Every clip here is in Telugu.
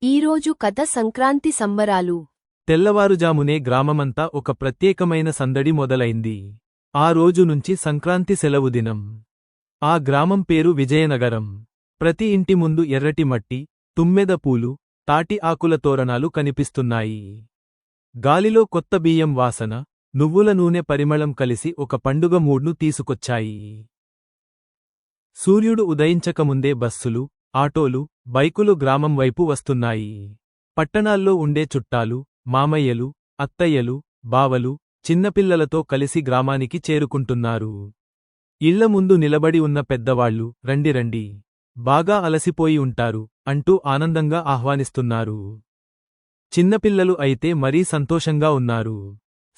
ఈరోజు కథ సంక్రాంతి సంబరాలు. తెల్లవారుజామునే గ్రామమంతా ఒక ప్రత్యేకమైన సందడి మొదలైంది. ఆ రోజు నుంచి సంక్రాంతి సెలవు దినం. ఆ గ్రామం పేరు విజయనగరం. ప్రతి ఇంటి ముందు ఎర్రటి మట్టి, తుమ్మెద పూలు, తాటి ఆకుల తోరణాలు కనిపిస్తున్నాయి. గాలిలో కొత్త బియ్యం వాసన, నువ్వుల నూనె పరిమళం కలిసి ఒక పండుగ మూడ్ను తీసుకొచ్చాయి. సూర్యుడు ఉదయించకముందే బస్సులు, ఆటోలు, బైకులు గ్రామం వైపు వస్తున్నాయి. పట్టణాల్లో ఉండే చుట్టాలు, మామయ్యలు, అత్తయ్యలు, బావలు, చిన్నపిల్లలతో కలిసి గ్రామానికి చేరుకుంటున్నారు. ఇళ్ల ముందు నిలబడి ఉన్న పెద్దవాళ్లు రండి రండి, బాగా అలసిపోయి ఉంటారు అంటూ ఆనందంగా ఆహ్వానిస్తున్నారు. చిన్నపిల్లలు అయితే మరీ సంతోషంగా ఉన్నారు.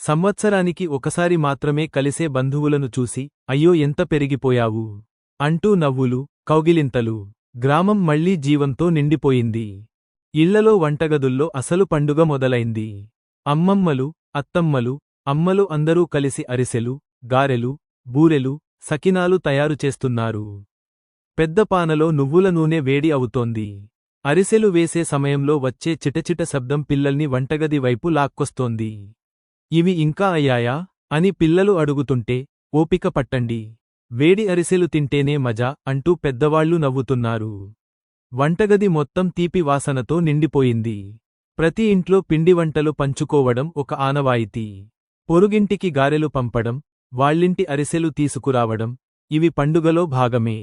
సంవత్సరానికి ఒకసారి మాత్రమే కలిసే బంధువులను చూసి అయ్యో ఎంత పెరిగిపోయావు అంటూ నవ్వులు, కౌగిలింతలు. గ్రామం మళ్లీ జీవంతో నిండిపోయింది. ఇళ్లలో వంటగదుల్లో అసలు పండుగ మొదలైంది. అమ్మమ్మలు, అత్తమ్మలు, అమ్మలు అందరూ కలిసి అరిసెలు, గారెలు, బూరెలు, సకినాలు తయారు చేస్తున్నారు. పెద్ద పానలో నువ్వుల నూనె వేడి అవుతోంది. అరిసెలు వేసే సమయంలో వచ్చే చిటచిట శబ్దం పిల్లల్ని వంటగది వైపు లాక్కొస్తోంది. ఇవి ఇంకా అయ్యాయా అని పిల్లలు అడుగుతుంటే, ఓపిక పట్టండి, వేడి అరిసెలు తింటేనే మజా అంటూ పెద్దవాళ్లు నవ్వుతున్నారు. వంటగది మొత్తం తీపి వాసనతో నిండిపోయింది. ప్రతి ఇంట్లో పిండి వంటలు పంచుకోవడం ఒక ఆనవాయితీ. పొరుగింటికి గారెలు పంపడం, వాళ్ళింటి అరిసెలు తీసుకురావడం, ఇవి పండుగలో భాగమే.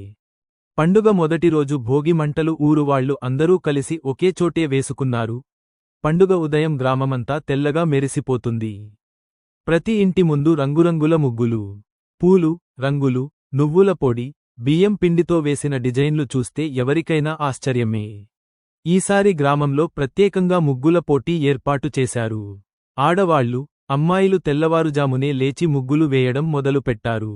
పండుగ మొదటి రోజు భోగి మంటలు ఊరువాళ్లు అందరూ కలిసి ఒకే చోటే వేసుకున్నారు. పండుగ ఉదయం గ్రామమంతా తెల్లగా మెరిసిపోతుంది. ప్రతి ఇంటి ముందు రంగురంగుల ముగ్గులు, పూలు, రంగులు, నువ్వుల పొడి, బియ్యం పిండితో వేసిన డిజైన్లు చూస్తే ఎవరికైనా ఆశ్చర్యమే. ఈసారి గ్రామంలో ప్రత్యేకంగా ముగ్గుల పోటీ ఏర్పాటు చేశారు. ఆడవాళ్లు, అమ్మాయిలు తెల్లవారుజామునే లేచి ముగ్గులు వేయడం మొదలుపెట్టారు.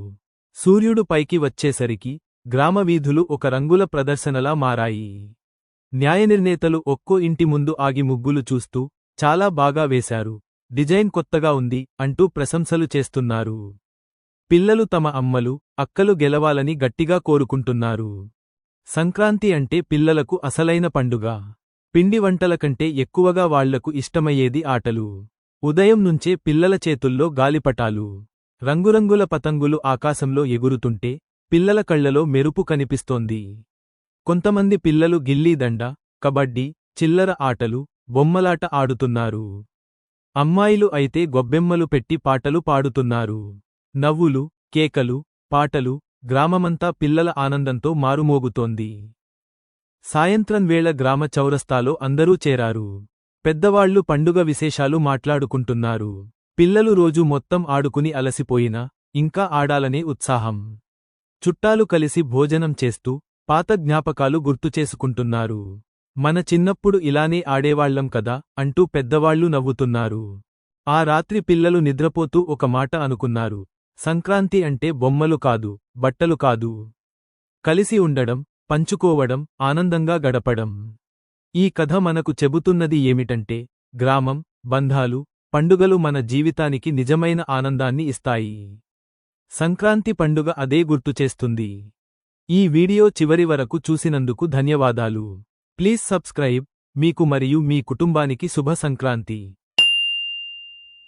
సూర్యుడు పైకి వచ్చేసరికి గ్రామ వీధులు ఒక రంగుల ప్రదర్శనలా మారాయి. న్యాయనిర్ణేతలు ఒక్కో ఇంటి ముందు ఆగి ముగ్గులు చూస్తూ చాలా బాగా వేశారు, డిజైన్ కొత్తగా ఉంది అంటూ ప్రశంసలు చేస్తున్నారు. పిల్లలు తమ అమ్మలు, అక్కలు గెలవాలని గట్టిగా కోరుకుంటున్నారు. సంక్రాంతి అంటే పిల్లలకు అసలైన పండుగ. పిండి వంటల కంటే ఎక్కువగా వాళ్లకు ఇష్టమయ్యేది ఆటలు. ఉదయం నుంచే పిల్లల చేతుల్లో గాలిపటాలు, రంగురంగుల పతంగులు ఆకాశంలో ఎగురుతుంటే పిల్లల కళ్లలో మెరుపు కనిపిస్తోంది. కొంతమంది పిల్లలు గిల్లీదండ, కబడ్డీ, చిల్లర ఆటలు, బొమ్మలాట ఆడుతున్నారు. అమ్మాయిలు అయితే గొబ్బెమ్మలు పెట్టి పాటలు పాడుతున్నారు. నవ్వులు, కేకలు, పాటలు, గ్రామమంతా పిల్లల ఆనందంతో మారుమోగుతోంది. సాయంత్రం వేళ గ్రామ చౌరస్తాలో అందరూ చేరారు. పెద్దవాళ్లు పండుగ విశేషాలు మాట్లాడుకుంటున్నారు. పిల్లలు రోజు మొత్తం ఆడుకుని అలసిపోయినా ఇంకా ఆడాలనే ఉత్సాహం. చుట్టాలు కలిసి భోజనం చేస్తూ పాత జ్ఞాపకాలు గుర్తుచేసుకుంటున్నారు. మన చిన్నప్పుడు ఇలానే ఆడేవాళ్లం కదా అంటూ పెద్దవాళ్లు నవ్వుతున్నారు. ఆ రాత్రి పిల్లలు నిద్రపోతూ ఒక మాట అనుకున్నారు, సంక్రాంతి అంటే బొమ్మలు కాదు, బట్టలు కాదు, కలిసి ఉండడం, పంచుకోవడం, ఆనందంగా గడపడం. ఈ కథ మనకు చెబుతున్నది ఏమిటంటే, గ్రామం, బంధాలు, పండుగలు మన జీవితానికి నిజమైన ఆనందాన్ని ఇస్తాయి. సంక్రాంతి పండుగ అదే గుర్తుచేస్తుంది. ఈ వీడియో చివరి వరకు చూసినందుకు ధన్యవాదాలు. Please subscribe. మీకు మరియు మీ కుటుంబానికి శుభ సంక్రాంతి.